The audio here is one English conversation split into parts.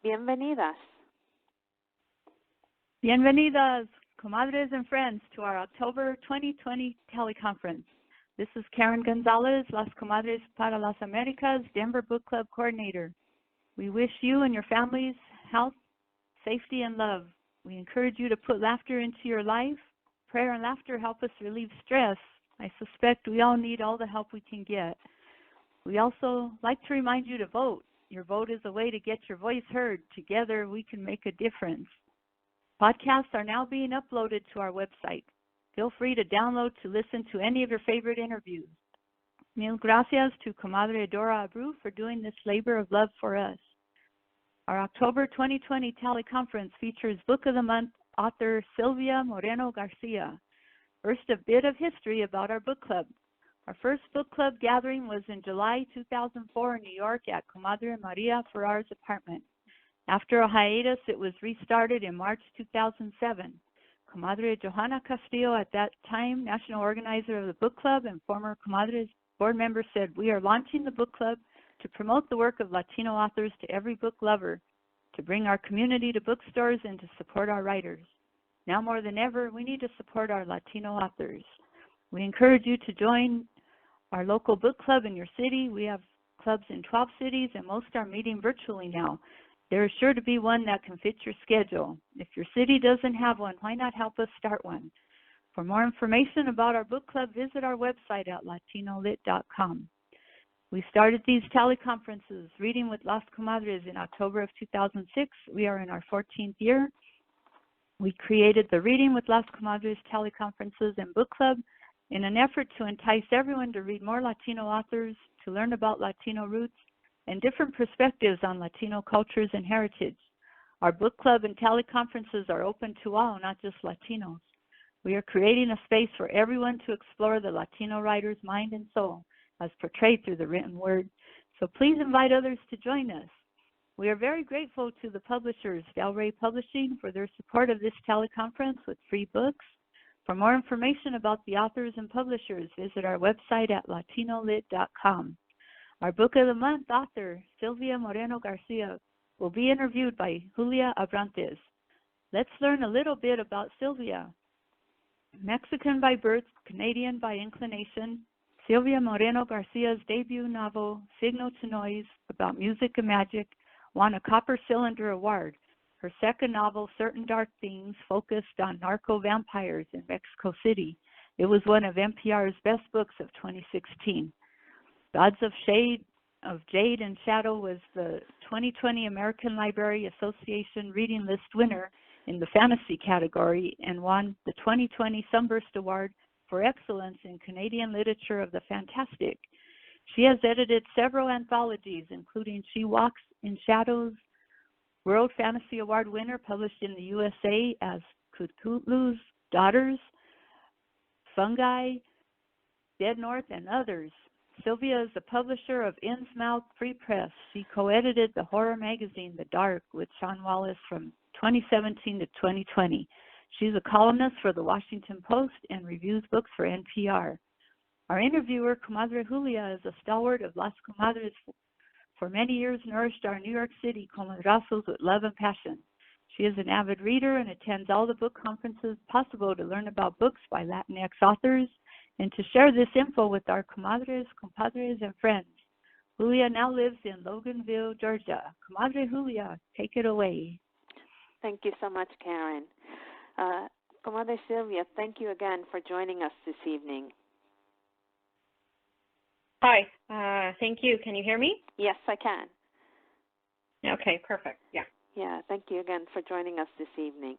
Bienvenidas. Bienvenidas, comadres and friends, to our October 2020 teleconference. This is Karen Gonzalez, Las Comadres para las Americas Denver Book Club Coordinator. We wish you and your families health, safety, and love. We encourage you to put laughter into your life. Prayer and laughter help us relieve stress. I suspect we all need all the help we can get. We also like to remind you to vote. Your vote is a way to get your voice heard. Together, we can make a difference. Podcasts are now being uploaded to our website. Feel free to download to listen to any of your favorite interviews. Mil gracias to Comadre Dora Abreu for doing this labor of love for us. Our October 2020 teleconference features Book of the Month author Sylvia Moreno-Garcia. First, a bit of history about our book club. Our first book club gathering was in July 2004 in New York at Comadre Maria Ferrar's apartment. After a hiatus, it was restarted in March 2007. Comadre Johanna Castillo, at that time national organizer of the book club and former Comadres board member, said, "We are launching the book club to promote the work of Latino authors to every book lover, to bring our community to bookstores, and to support our writers. Now more than ever, we need to support our Latino authors. We encourage you to join our local book club in your city. We have clubs in 12 cities, and most are meeting virtually now. There is sure to be one that can fit your schedule. If your city doesn't have one, why not help us start one? For more information about our book club, visit our website at latinolit.com. We started these teleconferences, Reading with Las Comadres, in October of 2006. We are in our 14th year. We created the Reading with Las Comadres teleconferences and book club in an effort to entice everyone to read more Latino authors, to learn about Latino roots, and different perspectives on Latino cultures and heritage. Our book club and teleconferences are open to all, not just Latinos. We are creating a space for everyone to explore the Latino writer's mind and soul, as portrayed through the written word. So please invite others to join us. We are very grateful to the publishers, Del Rey Publishing, for their support of this teleconference with free books. For more information about the authors and publishers, visit our website at latinolit.com. Our Book of the Month author, Sylvia Moreno-Garcia, will be interviewed by Julia Abrantes. Let's learn a little bit about Sylvia. Mexican by birth, Canadian by inclination, Sylvia Moreno-Garcia's debut novel, Signal to Noise, about music and magic, won a Copper Cylinder Award. Her second novel, Certain Dark Things, focused on narco-vampires in Mexico City. It was one of NPR's best books of 2016. Gods of Jade and Shadow was the 2020 American Library Association Reading List winner in the fantasy category and won the 2020 Sunburst Award for Excellence in Canadian Literature of the Fantastic. She has edited several anthologies, including She Walks in Shadows, World Fantasy Award winner, published in the USA as Cthulhu's Daughters, Fungi, Dead North, and others. Sylvia is the publisher of Innsmouth Free Press. She co-edited the horror magazine The Dark with Sean Wallace from 2017 to 2020. She's a columnist for the Washington Post and reviews books for NPR. Our interviewer, Comadre Julia, is a stalwart of Las Comadres. For many years, nourished our New York City comadrazos with love and passion. She is an avid reader and attends all the book conferences possible to learn about books by Latinx authors and to share this info with our comadres, compadres, and friends. Julia now lives in Loganville, Georgia. Comadre Julia, take it away. Thank you so much, Karen. Comadre Sylvia, thank you again for joining us this evening. Hi, thank you. Can you hear me? Yes, I can. Okay, perfect. Yeah. Yeah, thank you again for joining us this evening.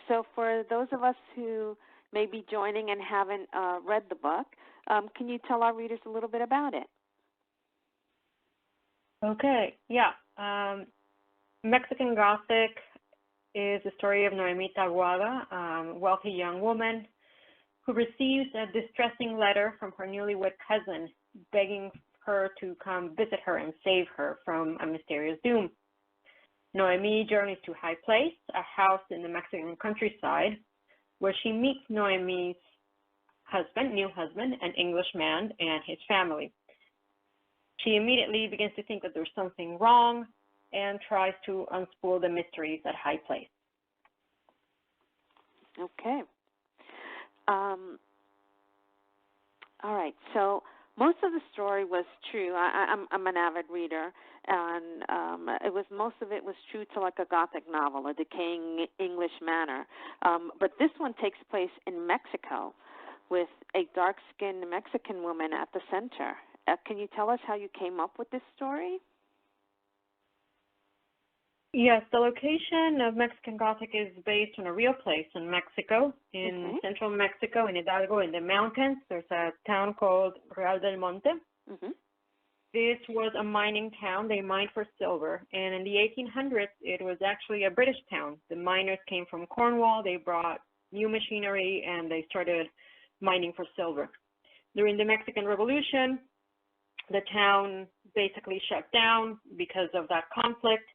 So for those of us who may be joining and haven't read the book, can you tell our readers a little bit about it? Okay, yeah. Mexican Gothic is the story of Noemi Taboada, a wealthy young woman who receives a distressing letter from her newlywed cousin begging her to come visit her and save her from a mysterious doom. Noemi journeys to High Place, a house in the Mexican countryside, where she meets Noemi's new husband, an Englishman, and his family. She immediately begins to think that there's something wrong, and tries to unspool the mysteries at High Place. Okay. All right. So most of the story was true. I'm an avid reader, and most of it was true to like a Gothic novel, a decaying English manor. But this one takes place in Mexico, with a dark-skinned Mexican woman at the center. Can you tell us how you came up with this story? Yes, the location of Mexican Gothic is based on a real place in Mexico, in central Mexico, in Hidalgo, in the mountains. There's a town called Real del Monte. Mm-hmm. This was a mining town. They mined for silver. And in the 1800s, it was actually a British town. The miners came from Cornwall. They brought new machinery, and they started mining for silver. During the Mexican Revolution, the town basically shut down because of that conflict.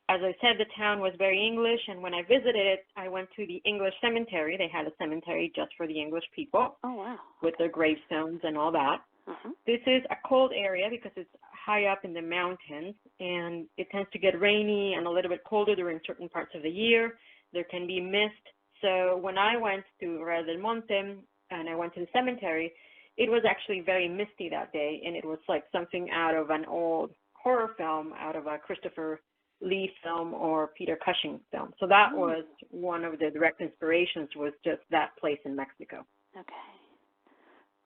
As I said, the town was very English, and when I visited it, I went to the English cemetery. They had a cemetery just for the English people. Oh, wow. With their gravestones and all that. Uh-huh. This is a cold area because it's high up in the mountains, and it tends to get rainy and a little bit colder during certain parts of the year. There can be mist. So when I went to Real del Monte and I went to the cemetery, it was actually very misty that day, and it was like something out of an old horror film, out of a Christopher Lee film or Peter Cushing film. So that was one of the direct inspirations, was just that place in Mexico. Okay.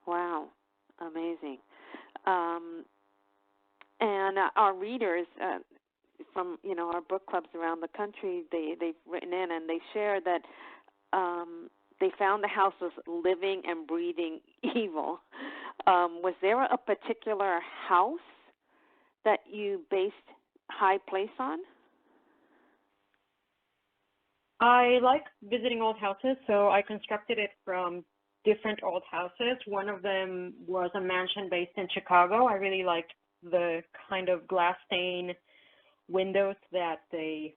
Wow. Amazing. And our readers from, our book clubs around the country, they've written in and they share that they found the house was living and breathing evil. Was there a particular house that you based High Place on? I like visiting old houses, so I constructed it from different old houses. One of them was a mansion based in Chicago. I really liked the kind of glass stain windows that they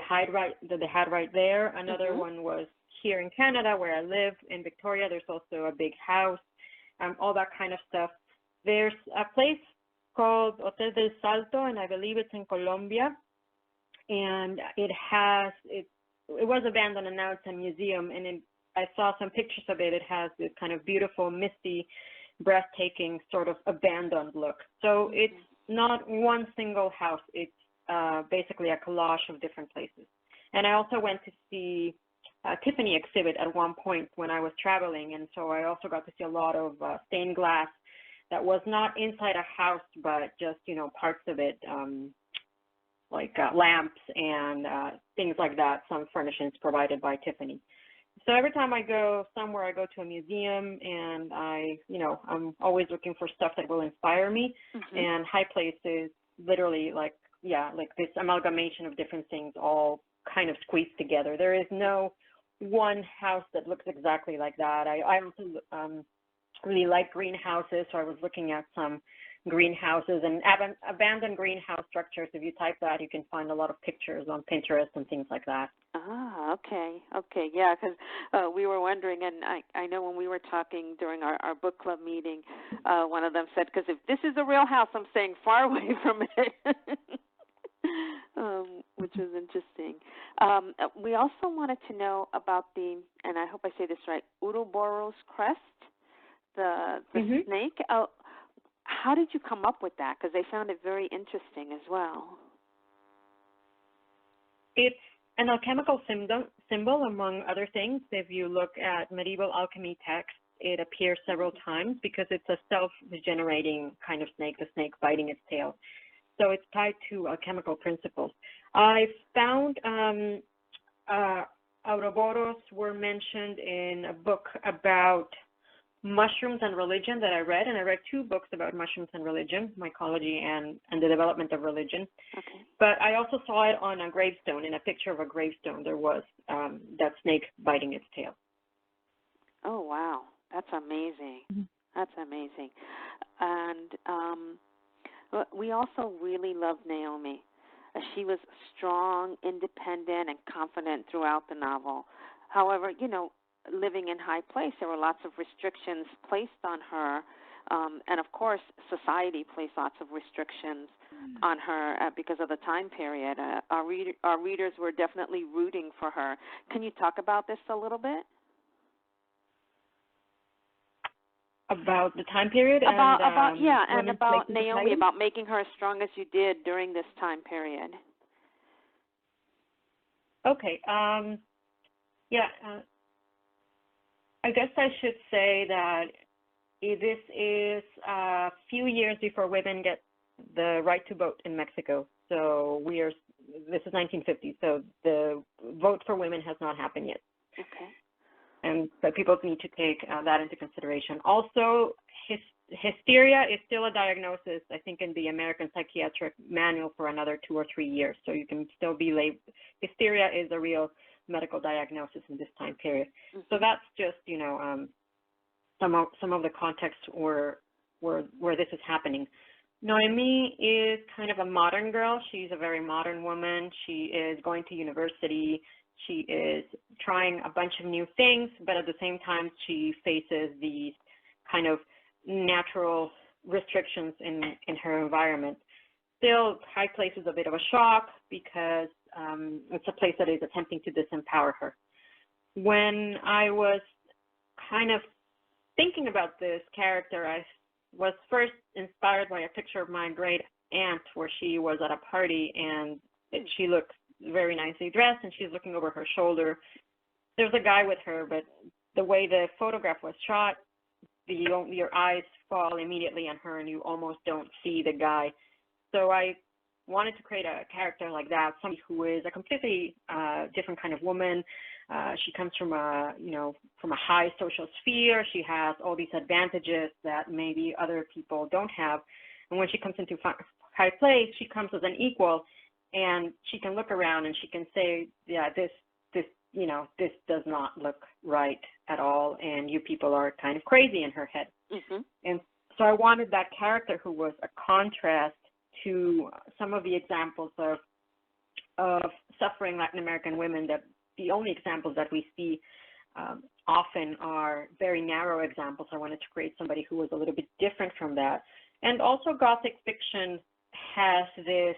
had right there. Another one was here in Canada, where I live in Victoria. There's also a big house, all that kind of stuff. There's a place called Hotel del Salto, and I believe it's in Colombia. And it was abandoned, and now it's a museum. And I saw some pictures of it. It has this kind of beautiful, misty, breathtaking sort of abandoned look. So it's not one single house. It's basically a collage of different places. And I also went to see a Tiffany exhibit at one point when I was traveling, and so I also got to see a lot of stained glass that was not inside a house, but just, parts of it, like lamps and things like that, some furnishings provided by Tiffany. So every time I go somewhere, I go to a museum, and I'm always looking for stuff that will inspire me. And High Place is literally like this amalgamation of different things all kind of squeezed together. There is no one house that looks exactly like that. I also really like greenhouses, so I was looking at some greenhouses and abandoned greenhouse structures. If you type that, you can find a lot of pictures on Pinterest and things like that. Ah, okay, yeah, because we were wondering, and I know when we were talking during our book club meeting, one of them said, because if this is a real house, I'm staying far away from it, which was interesting. We also wanted to know about and I hope I say this right, Ouroboros crest, the snake. How did you come up with that? Because they found it very interesting as well. It's an alchemical symbol, among other things. If you look at medieval alchemy texts, it appears several times because it's a self-regenerating kind of snake, the snake biting its tail. So it's tied to alchemical principles. I found Ouroboros were mentioned in a book about mushrooms and religion that I read, and I read 2 books about mushrooms and religion, mycology and the development of religion. Okay. But I also saw it on a gravestone. In a picture of a gravestone, there was that snake biting its tail. Oh, wow. That's amazing. That's amazing. And we also really loved Naomi. She was strong, independent, and confident throughout the novel. However, living in High Place, there were lots of restrictions placed on her And of course, society placed lots of restrictions on her because of the time period. Our readers were definitely rooting for her. Can you talk about this a little bit? About the time period and women's about place in Naomi, society? about making her as strong as you did during this time period. Okay. I guess I should say that this is a few years before women get the right to vote in Mexico. So this is 1950, so the vote for women has not happened yet. Okay. But people need to take that into consideration. Also, hysteria is still a diagnosis, I think, in the American Psychiatric Manual for another 2 or 3 years. So you can still be labeled. Hysteria is a real medical diagnosis in this time period. Mm-hmm. So that's just, some of the context where this is happening. Noemi is kind of a modern girl. She's a very modern woman. She is going to university. She is trying a bunch of new things, but at the same time, she faces these kind of natural restrictions in her environment. Still, High Place is a bit of a shock because it's a place that is attempting to disempower her. When I was kind of thinking about this character, I was first inspired by a picture of my great aunt where she was at a party and she looked very nicely dressed and she's looking over her shoulder. There's a guy with her, but the way the photograph was shot, your eyes fall immediately on her and you almost don't see the guy. So I wanted to create a character like that, somebody who is a completely different kind of woman. She comes from a high social sphere. She has all these advantages that maybe other people don't have. And when she comes into High Place, she comes as an equal, and she can look around and she can say, yeah, this does not look right at all, and you people are kind of crazy in her head. Mm-hmm. And so I wanted that character who was a contrast to some of the examples of suffering Latin American women, that the only examples that we see often are very narrow examples. I wanted to create somebody who was a little bit different from that. And also Gothic fiction has this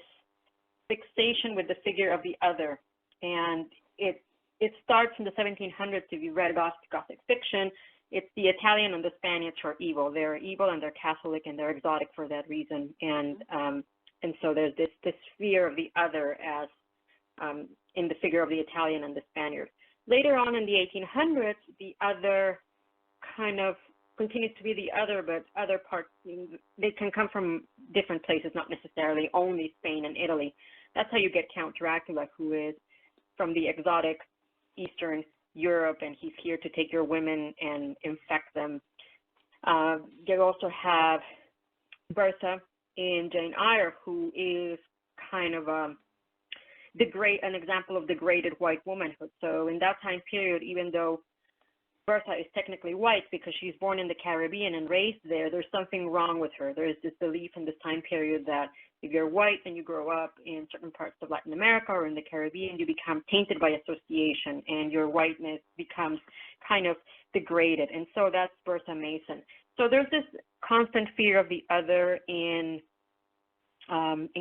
fixation with the figure of the other. And it starts in the 1700s. If you read Gothic fiction, it's the Italian and the Spaniards who are evil. They're evil and they're Catholic and they're exotic for that reason. And so there's this fear of the other as in the figure of the Italian and the Spaniard. Later on in the 1800s, the other kind of continues to be the other, but other parts, they can come from different places, not necessarily only Spain and Italy. That's how you get Count Dracula, who is from the exotic Eastern Europe, and he's here to take your women and infect them. You also have Bertha in Jane Eyre, who is kind of an example of degraded white womanhood. So in that time period, even though Bertha is technically white because she's born in the Caribbean and raised there, there's something wrong with her. There is this belief in this time period that if you're white and you grow up in certain parts of Latin America or in the Caribbean, you become tainted by association and your whiteness becomes kind of degraded. And so that's Bertha Mason. So there's this constant fear of the other in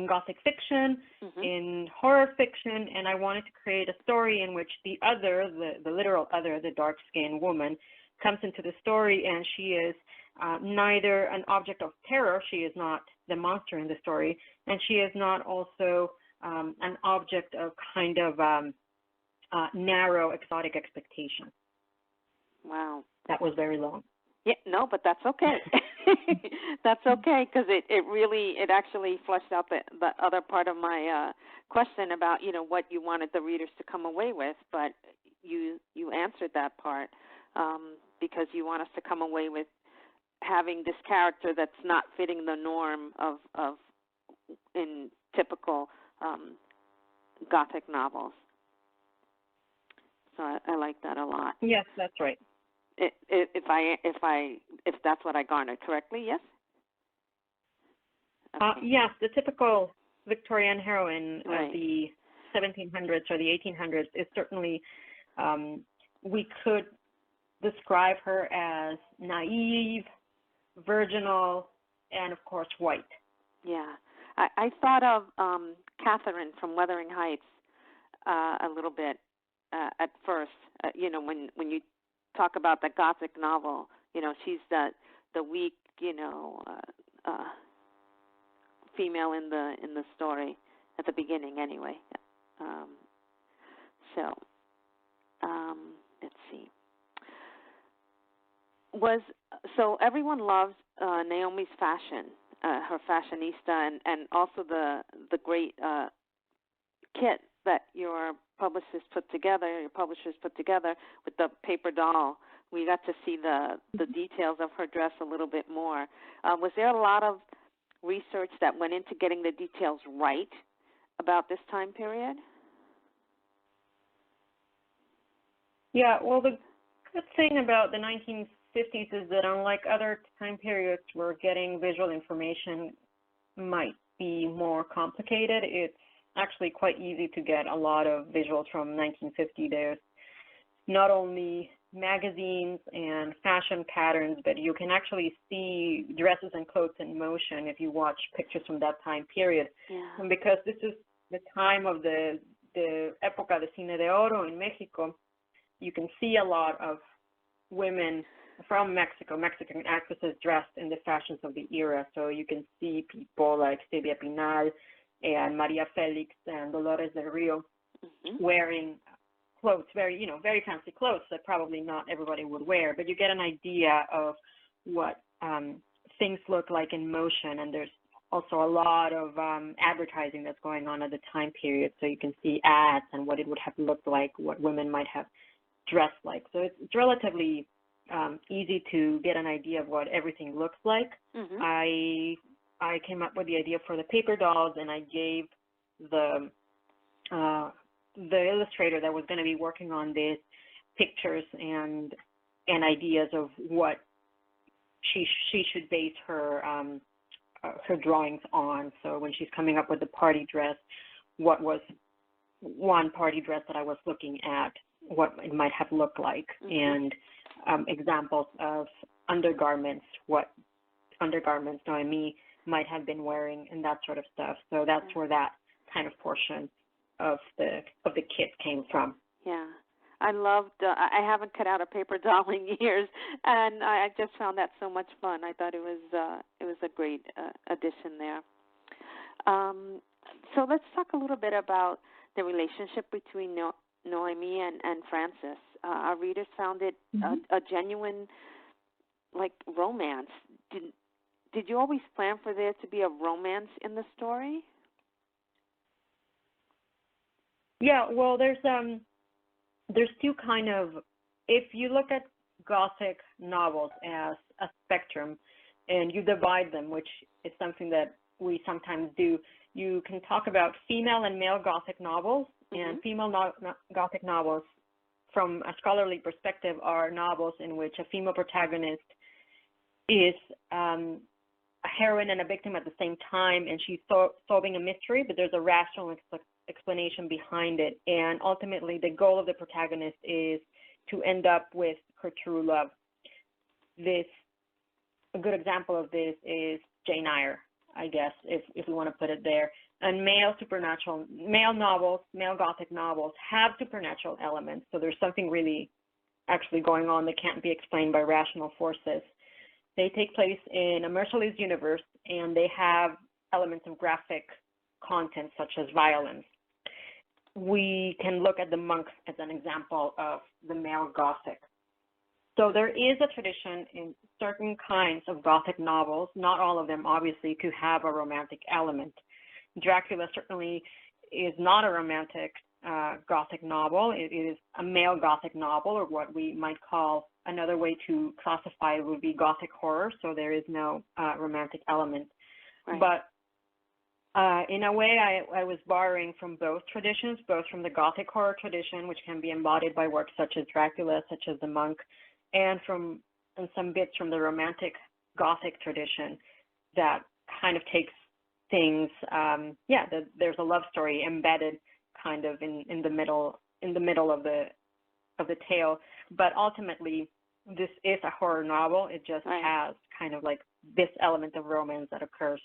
Gothic fiction, mm-hmm. in horror fiction, and I wanted to create a story in which the other, the literal other, the dark-skinned woman, comes into the story, and she is neither an object of terror, she is not the monster in the story, and she is not also an object of kind of narrow, exotic expectation. Wow. That was very long. Yeah, no, but that's okay. That's okay, because it actually fleshed out the other part of my question about, what you wanted the readers to come away with, but you answered that part because you want us to come away with having this character that's not fitting the norm of in typical Gothic novels. So I like that a lot. Yes, that's right. If that's what I garnered correctly, yes? Okay. Yes, the typical Victorian heroine right. of the 1700s or the 1800s is certainly, we could describe her as naive, virginal, and of course white. Yeah. I thought of Catherine from Wuthering Heights a little bit at first. When you talk about the Gothic novel, she's the weak, female in the story at the beginning, anyway. Let's see. So everyone loves Naomi's fashion, her fashionista, and also the great kit that your publishers put together with the paper doll. We got to see the details of her dress a little bit more. Was there a lot of research that went into getting the details right about this time period? Yeah, well, the good thing about the 1950s is that unlike other time periods where getting visual information might be more complicated, it's actually quite easy to get a lot of visuals from 1950. There's not only magazines and fashion patterns, but you can actually see dresses and clothes in motion if you watch pictures from that time period. Yeah. And because this is the time of the época de cine de oro in Mexico, you can see a lot of women from Mexican actresses dressed in the fashions of the era. So you can see people like Sylvia Pinal and Maria Felix and Dolores del Rio wearing clothes, very fancy clothes that probably not everybody would wear, but you get an idea of what things look like in motion. And there's also a lot of advertising that's going on at the time period, so you can see ads and what it would have looked like, what women might have dressed like. So it's relatively easy to get an idea of what everything looks like. I came up with the idea for the paper dolls, and I gave the illustrator that was going to be working on this pictures and ideas of what she should base her drawings on. So when she's coming up with the party dress, what was one party dress that I was looking at, what it might have looked like, and examples of undergarments, what undergarments Naomi might have been wearing, and that sort of stuff. So that's where that kind of portion of the kit came from. Yeah, I loved. I haven't cut out a paper doll in years, and I just found that so much fun. I thought it was a great addition there. So let's talk a little bit about the relationship between Naomi and Francis. Our readers found it a genuine, romance. Did you always plan for there to be a romance in the story? Yeah, well, there's two kind of, if you look at Gothic novels as a spectrum and you divide them, which is something that we sometimes do, you can talk about female and male Gothic novels, and female Gothic novels from a scholarly perspective are novels in which a female protagonist is a heroine and a victim at the same time, and she's solving a mystery, but there's a rational explanation behind it, and ultimately the goal of the protagonist is to end up with her true love. A good example of this is Jane Eyre, I guess, if we want to put it there. And male Gothic novels have supernatural elements, so there's something really actually going on that can't be explained by rational forces. They take place in a merciless universe, and they have elements of graphic content such as violence. We can look at the monks as an example of the male Gothic. So there is a tradition in certain kinds of Gothic novels, not all of them obviously, to have a romantic element. Dracula certainly is not a romantic Gothic novel. It is a male Gothic novel, or what we might call, another way to classify it would be Gothic horror, so there is no romantic element. Right. But in a way, I was borrowing from both traditions, both from the Gothic horror tradition, which can be embodied by works such as Dracula, such as The Monk, and some bits from the romantic Gothic tradition that kind of takes things, there's a love story embedded kind of in the middle of the tale, but ultimately this is a horror novel. It just has kind of like this element of romance that occurs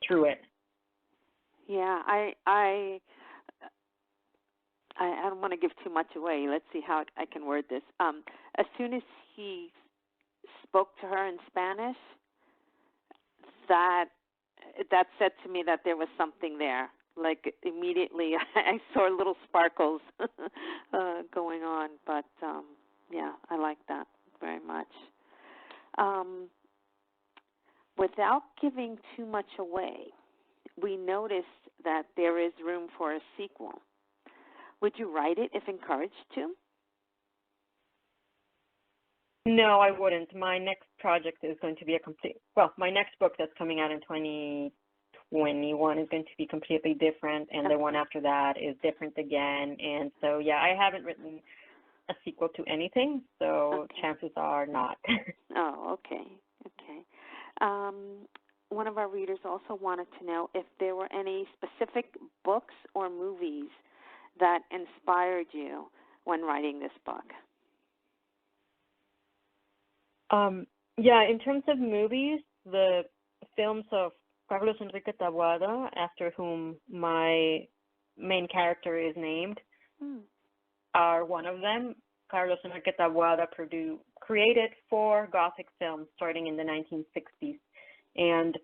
through it. Yeah, I don't want to give too much away. Let's see how I can word this. As soon as he spoke to her in Spanish, that said to me that there was something there. Like immediately, I saw little sparkles going on. But yeah, I like that very much. Without giving too much away, we noticed that there is room for a sequel. Would you write it if encouraged to? No, I wouldn't. My next project is going to be my next book that's coming out in 2021 is going to be completely different, and the one after that is different again. And so, yeah, I haven't written a sequel to anything, so chances are not. Oh, okay. One of our readers also wanted to know if there were any specific books or movies that inspired you when writing this book. Yeah, in terms of movies, the films of Carlos Enrique Taboada, after whom my main character is named, are one of them. Carlos Enrique Taboada created 4 Gothic films starting in the 1960s. And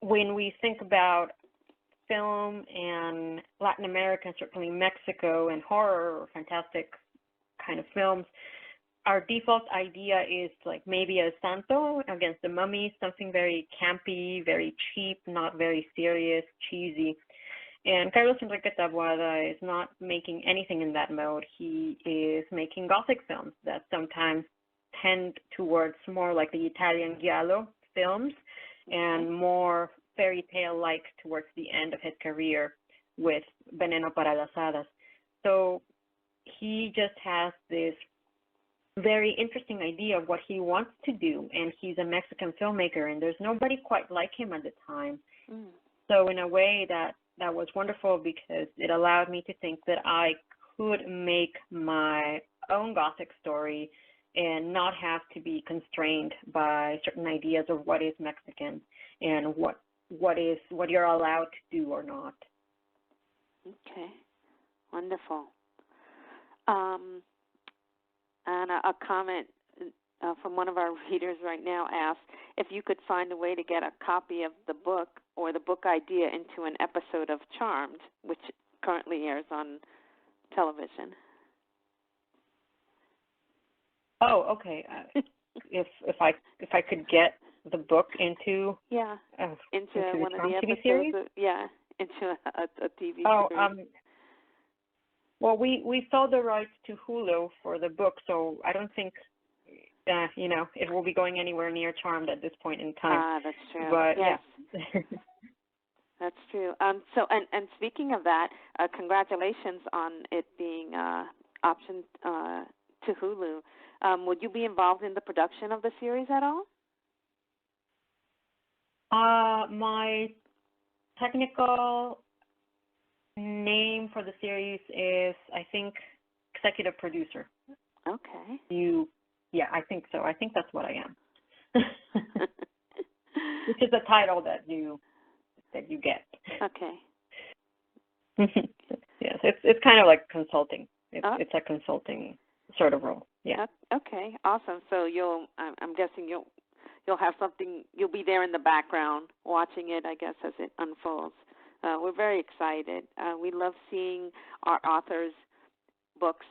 when we think about film and Latin America, and certainly Mexico, and horror or fantastic kind of films, our default idea is like maybe a Santo against the Mummy, something very campy, very cheap, not very serious, cheesy. And Carlos Enrique Taboada is not making anything in that mode. He is making Gothic films that sometimes tend towards more like the Italian giallo films and more fairy tale-like towards the end of his career with Veneno para las Hadas. So he just has this very interesting idea of what he wants to do, and he's a Mexican filmmaker, and there's nobody quite like him at the time. So in a way that was wonderful, because it allowed me to think that I could make my own Gothic story and not have to be constrained by certain ideas of what is Mexican and what you're allowed to do or not. Okay, wonderful. And a comment from one of our readers right now asked if you could find a way to get a copy of the book or the book idea into an episode of Charmed, which currently airs on television. Oh, okay. If I could get the book into into one of the episodes, series? Into a TV series. Well, we sold the rights to Hulu for the book, so I don't think it will be going anywhere near Charmed at this point in time. That's true. But yes. That's true. So and speaking of that, congratulations on it being optioned to Hulu. Would you be involved in the production of the series at all? My technical name for the series is, I think, executive producer. Okay. I think so. I think that's what I am. Which is a title that you get. Okay. Yes, it's kind of like consulting. It's a consulting sort of role. Yeah. Okay. Awesome. So I'm guessing you'll have something. You'll be there in the background watching it, I guess, as it unfolds. We're very excited. We love seeing our authors' books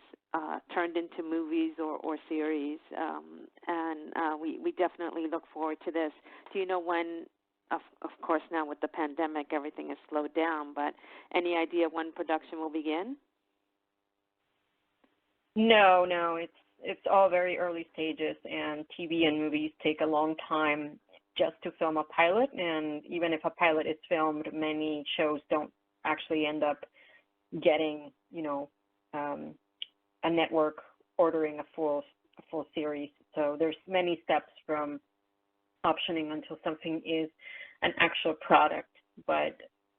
turned into movies or series, and we definitely look forward to this. Do you know when? Of course, now with the pandemic, everything is slowed down. But any idea when production will begin? No. It's all very early stages, and TV and movies take a long time just to film a pilot, and even if a pilot is filmed, many shows don't actually end up getting, a network ordering a full series. So there's many steps from optioning until something is an actual product. But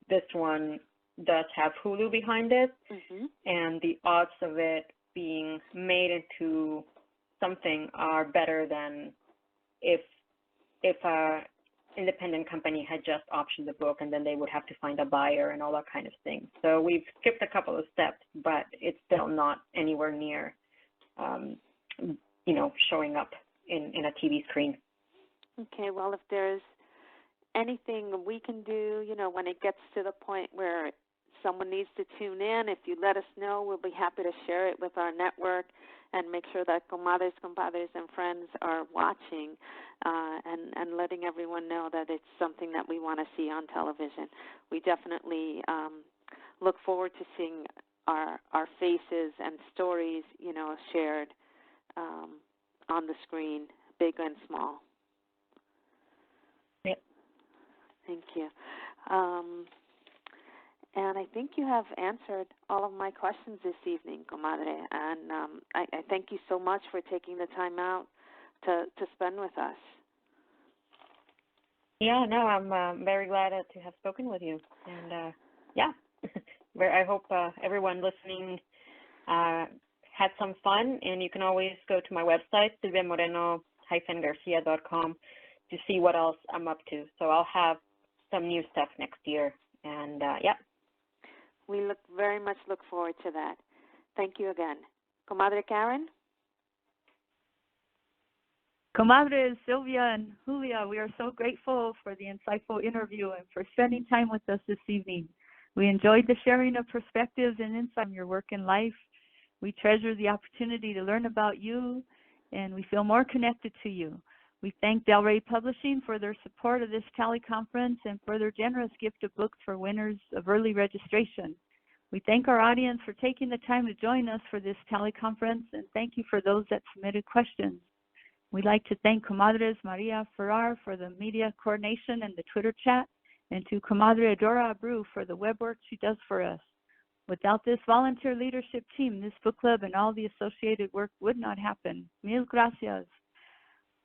this one does have Hulu behind it, and the odds of it being made into something are better than if a independent company had just optioned the book, and then they would have to find a buyer and all that kind of thing. So we've skipped a couple of steps, but it's still not anywhere near, showing up in a TV screen. Okay, well, if there's anything we can do, when it gets to the point where someone needs to tune in, if you let us know, we'll be happy to share it with our network and make sure that comadres, compadres, and friends are watching and letting everyone know that it's something that we want to see on television. We definitely look forward to seeing our faces and stories, shared on the screen, big and small. Yep. Thank you. And I think you have answered all of my questions this evening, comadre. And I thank you so much for taking the time out to spend with us. Yeah, no, I'm very glad to have spoken with you. And I hope everyone listening had some fun. And you can always go to my website, sylviamoreno-garcia.com, to see what else I'm up to. So I'll have some new stuff next year. And we very much look forward to that. Thank you again. Comadre Karen? Comadres Sylvia and Julia, we are so grateful for the insightful interview and for spending time with us this evening. We enjoyed the sharing of perspectives and insight on your work and life. We treasure the opportunity to learn about you, and we feel more connected to you. We thank Del Rey Publishing for their support of this teleconference and for their generous gift of books for winners of early registration. We thank our audience for taking the time to join us for this teleconference, and thank you for those that submitted questions. We'd like to thank Comadres Maria Ferrar for the media coordination and the Twitter chat, and to Comadre Adora Abreu for the web work she does for us. Without this volunteer leadership team, this book club and all the associated work would not happen. Mil gracias.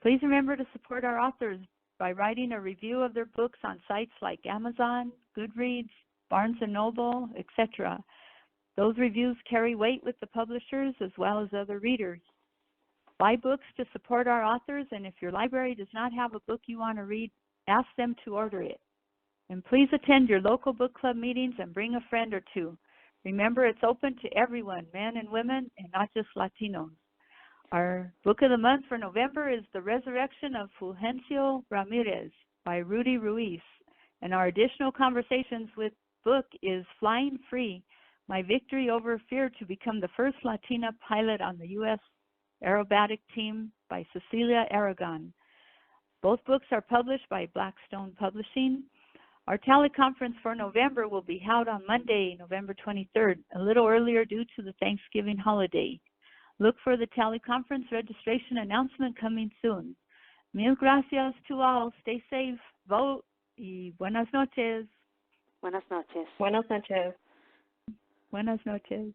Please remember to support our authors by writing a review of their books on sites like Amazon, Goodreads, Barnes & Noble, etc. Those reviews carry weight with the publishers as well as other readers. Buy books to support our authors, and if your library does not have a book you want to read, ask them to order it. And please attend your local book club meetings and bring a friend or two. Remember, it's open to everyone, men and women, and not just Latinos. Our book of the month for November is The Resurrection of Fulgencio Ramirez by Rudy Ruiz. And our additional conversations with book is Flying Free, My Victory Over Fear to Become the First Latina Pilot on the U.S. Aerobatic Team by Cecilia Aragon. Both books are published by Blackstone Publishing. Our teleconference for November will be held on Monday, November 23rd, a little earlier due to the Thanksgiving holiday. Look for the teleconference registration announcement coming soon. Mil gracias to all. Stay safe, vote, y buenas noches. Buenas noches. Buenas noches. Buenas noches.